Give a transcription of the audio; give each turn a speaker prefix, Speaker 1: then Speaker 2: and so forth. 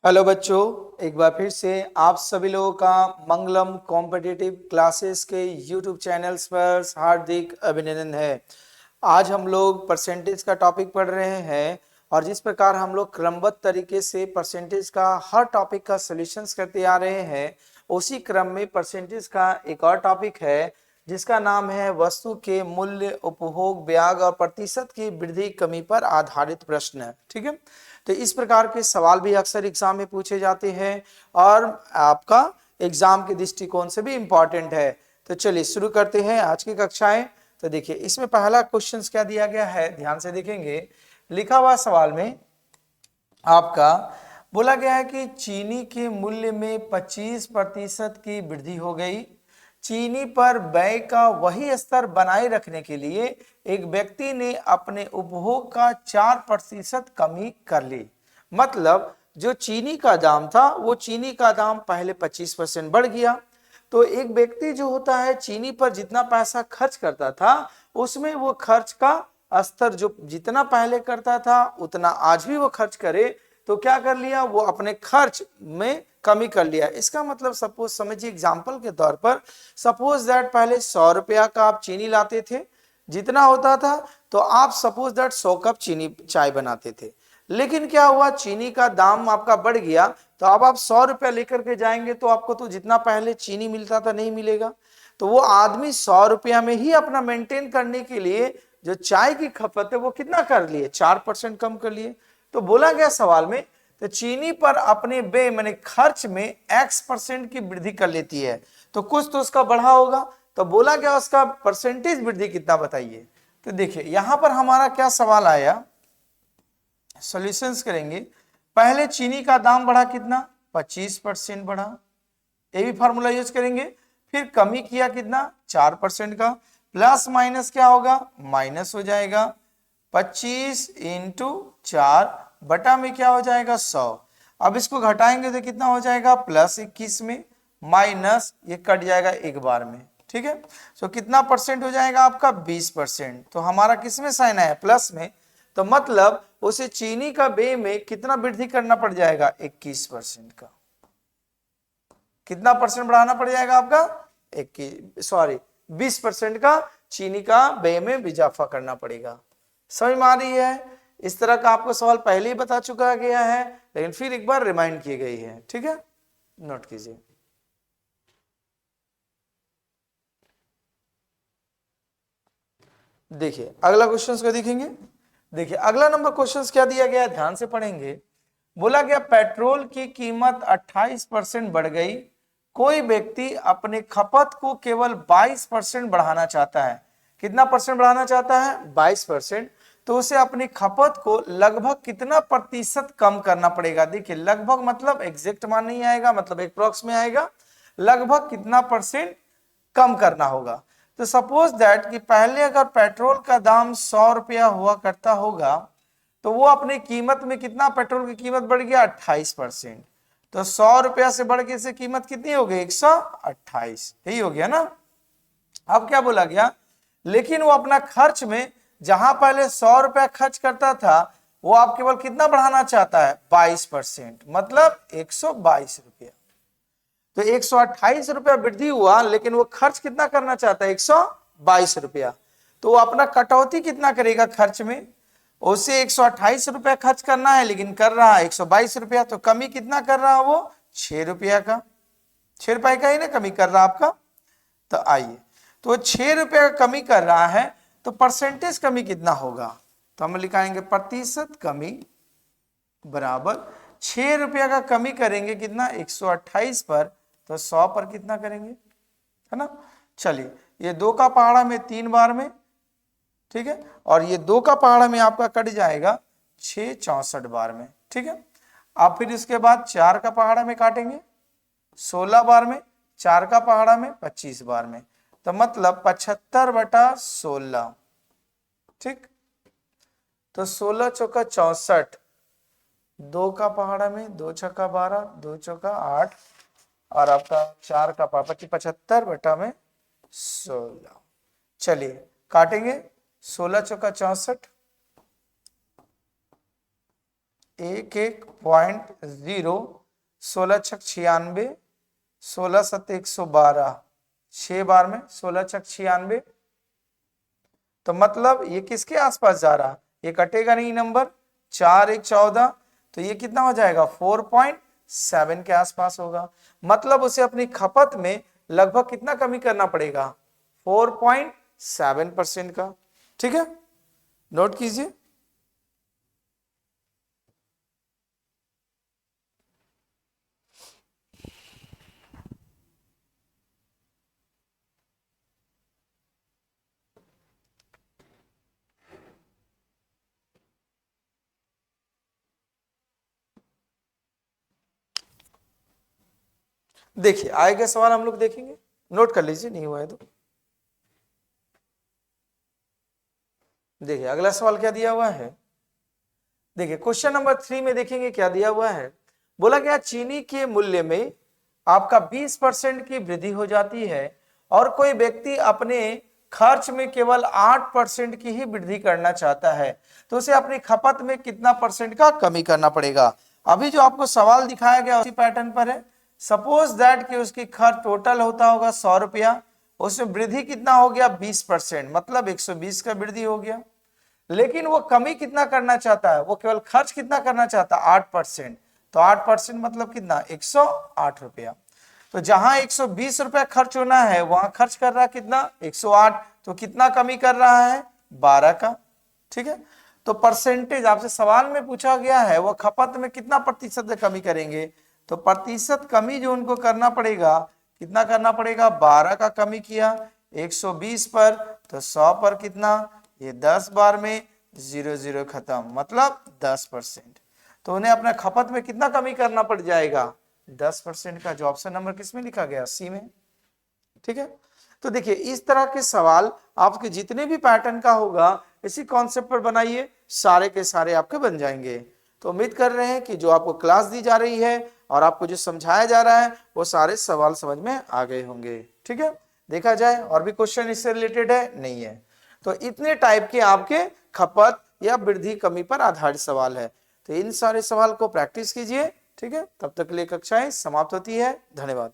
Speaker 1: Hello बच्चों, एक बार फिर से आप सभी लोगों का मंगलम कॉम्पिटिटिव क्लासेस के यूट्यूब चैनल्स पर हार्दिक अभिनंदन है। आज हम लोग परसेंटेज का टॉपिक पढ़ रहे हैं और जिस प्रकार हम लोग क्रमबद्ध तरीके से परसेंटेज का हर टॉपिक का सॉल्यूशंस करते आ रहे हैं, उसी क्रम में परसेंटेज का एक और टॉपिक है जिसका नाम है वस्तु के मूल्य, उपभोग, ब्याज और प्रतिशत की वृद्धि कमी पर आधारित प्रश्न। ठीक है, तो इस प्रकार के सवाल भी अक्सर एग्जाम में पूछे जाते हैं और आपका एग्जाम के दृष्टिकोण से भी इंपॉर्टेंट है। तो चलिए शुरू करते हैं आज की कक्षाएं। तो देखिए इसमें पहला क्वेश्चन क्या दिया गया है, ध्यान से देखेंगे। लिखा हुआ सवाल में आपका बोला गया है कि चीनी के मूल्य में 25% की वृद्धि हो गई। चीनी पर व्यय का वही स्तर बनाए रखने के लिए एक व्यक्ति ने अपने उपभोग का 4% कमी कर ली। मतलब जो चीनी का दाम था वो चीनी का दाम पहले 25% बढ़ गया। तो एक व्यक्ति जो होता है चीनी पर जितना पैसा खर्च करता था उसमें वो खर्च का स्तर जो जितना पहले करता था उतना आज भी वो खर्च करे, तो क्या कर लिया, वो अपने खर्च में कमी कर लिया। इसका मतलब सपोज समझिए एग्जांपल के तौर पर, सपोज दैट पहले 100 रुपया का आप चीनी लाते थे, जितना होता था तो आप सपोज दैट 100 कप चीनी चाय बनाते थे। लेकिन क्या हुआ, चीनी का दाम आपका बढ़ गया, तो अब आप 100 रुपया लेकर के जाएंगे तो आपको तो जितना पहले चीनी मिलता था नहीं मिलेगा। तो वो आदमी 100 रुपया में ही अपना मेंटेन करने के लिए जो चाय की खपत है वो कितना कर लिए, 4% कम कर लिए। तो बोला गया सवाल में, तो चीनी पर अपने व्यय माने खर्च में X% की वृद्धि कर लेती है, तो कुछ तो उसका बढ़ा होगा। तो बोला गया उसका परसेंटेज वृद्धि कितना बताइए। तो देखिए यहां पर हमारा क्या सवाल आया, सॉल्यूशंस करेंगे। पहले चीनी का दाम बढ़ा कितना, 25% बढ़ा, ये भी फार्मूला यूज करेंगे। फिर कमी किया कितना, 4% का, प्लस माइनस क्या होगा, माइनस हो जाएगा। 25 इंटू 4 बटा में क्या हो जाएगा, 100। अब इसको घटाएंगे तो कितना हो जाएगा, प्लस 21 में, माइनस ये कट जाएगा एक बार में। ठीक है, तो कितना परसेंट हो जाएगा आपका, 20%। तो हमारा किस में साइन आया, प्लस में। तो मतलब उसे चीनी का व्यय में कितना वृद्धि करना पड़ जाएगा, 21% का। कितना परसेंट बढ़ाना पड़ जाएगा आपका, 20% का चीनी का व्यय में इजाफा करना पड़ेगा। समझ में आ रही है। इस तरह का आपको सवाल पहले ही बता चुका गया है, लेकिन फिर एक बार रिमाइंड की गई है। ठीक है, नोट कीजिए। देखिए अगला क्वेश्चन को देखेंगे। देखिए अगला नंबर क्वेश्चन क्या दिया गया, ध्यान से पढ़ेंगे। बोला गया पेट्रोल की कीमत 28% बढ़ गई। कोई व्यक्ति अपने खपत को केवल 22% बढ़ाना चाहता है। कितना परसेंट बढ़ाना चाहता है, 22%। तो उसे अपनी खपत को लगभग कितना प्रतिशत कम करना पड़ेगा। देखिए लगभग मतलब एग्जैक्ट मान नहीं आएगा, मतलब अप्रॉक्स में आएगा, लगभग कितना परसेंट कम करना होगा। तो सपोज दैट कि पहले अगर पेट्रोल का दाम 100 रुपया हुआ करता होगा, तो वो अपनी कीमत में कितना, पेट्रोल की कीमत बढ़ गया 28%। तो 100 रुपया से बढ़ के से कीमत कितनी हो गई, 128, यही हो गया ना। अब क्या बोला गया, लेकिन वो अपना खर्च में जहां पहले 100 रुपया खर्च करता था, वो आप केवल कितना बढ़ाना चाहता है, 22%, मतलब 122 रुपया। तो 128 रुपया वृद्धि हुआ, लेकिन वो खर्च कितना करना चाहता है, 122 रुपया। तो वो अपना कटौती कितना करेगा खर्च में, उसे 128 रुपया खर्च करना है लेकिन कर रहा है 122 रुपया। तो कमी कितना कर रहा है वो, 6 रुपया का, 6 रुपए का ही ना कमी कर रहा आपका। तो आइए, तो 6 रुपया का कमी कर रहा है, तो परसेंटेज कमी कितना होगा, तो हम लिखाएंगे प्रतिशत कमी बराबर 6 रुपया का कमी करेंगे कितना, 128 पर, तो 100 पर कितना करेंगे, है ना। चलिए ये 2 का पहाड़ा में 3 बार में, ठीक है, और ये 2 का पहाड़ा में आपका कट जाएगा 6 64 बार में। ठीक है, अब फिर इसके बाद 4 का पहाड़ा में काटेंगे 16 बार में, 4 का पहाड़ा में 25 बार में, तो मतलब 75/16। ठीक, तो 16 चौका 64, 2 का पहाड़ा में 2 छक्का 12, 2 चौका 8, और आपका 4 का पहाड़ा 75/16। चलिए काटेंगे, 16 चौका 64, 11.0, 16 छक 96, 16 सत्ते 112, 6 बार में 16 छक 96। तो मतलब ये किसके आसपास जा रहा, ये कटेगा नहीं नंबर, 4 1 14, तो ये कितना हो जाएगा 4.7 के आसपास होगा। मतलब उसे अपनी खपत में लगभग कितना कमी करना पड़ेगा, 4.7% का। ठीक है, नोट कीजिए। देखिए आगे का सवाल हम लोग देखेंगे, नोट कर लीजिए, नहीं हुआ है तो। देखिए अगला सवाल क्या दिया हुआ है, देखिए क्वेश्चन नंबर 3 में देखेंगे क्या दिया हुआ है। बोला गया चीनी के मूल्य में आपका 20% की वृद्धि हो जाती है और कोई व्यक्ति अपने खर्च में केवल 8% की ही वृद्धि करना चाहता है, तो उसे अपनी खपत में कितना परसेंट का कमी करना पड़ेगा। अभी जो आपको सवाल दिखाया गया उसी पैटर्न पर है। सपोज दैट कि उसकी खर्च टोटल होता होगा 100 रुपया, उसमें वृद्धि कितना हो गया 20%, मतलब 120 का वृद्धि हो गया। लेकिन वो कमी कितना करना चाहता है, वो केवल खर्च कितना करना चाहता है 8%, तो 8% मतलब कितना 108 रुपया। तो जहां 120 रुपया खर्च होना है वहां खर्च कर रहा है कितना 108, तो कितना कमी कर रहा है 12 का। ठीक है, तो परसेंटेज आपसे सवाल में पूछा गया है वो खपत में कितना प्रतिशत कमी करेंगे, तो प्रतिशत कमी जो उनको करना पड़ेगा, कितना करना पड़ेगा 12 का कमी किया 120 पर, तो 100 पर कितना, ये 10 बार में 0 0 खत्म, मतलब 10%। तो उन्हें अपने खपत में कितना कमी करना पड़ जाएगा 10% का, जो ऑप्शन नंबर किसमें लिखा गया सी में। ठीक है, तो देखिए इस तरह के सवाल आपके जितने भी पैटर्न का होगा इसी कॉन्सेप्ट पर बनाइए, सारे के सारे आपके बन जाएंगे। तो उम्मीद कर रहे हैं कि जो आपको क्लास दी जा रही है और आपको जो समझाया जा रहा है वो सारे सवाल समझ में आ गए होंगे। ठीक है, देखा जाए और भी क्वेश्चन इससे रिलेटेड है, नहीं है। तो इतने टाइप के आपके खपत या वृद्धि कमी पर आधारित सवाल है, तो इन सारे सवाल को प्रैक्टिस कीजिए। ठीक है, तब तक के लिए कक्षाएं समाप्त होती है, धन्यवाद।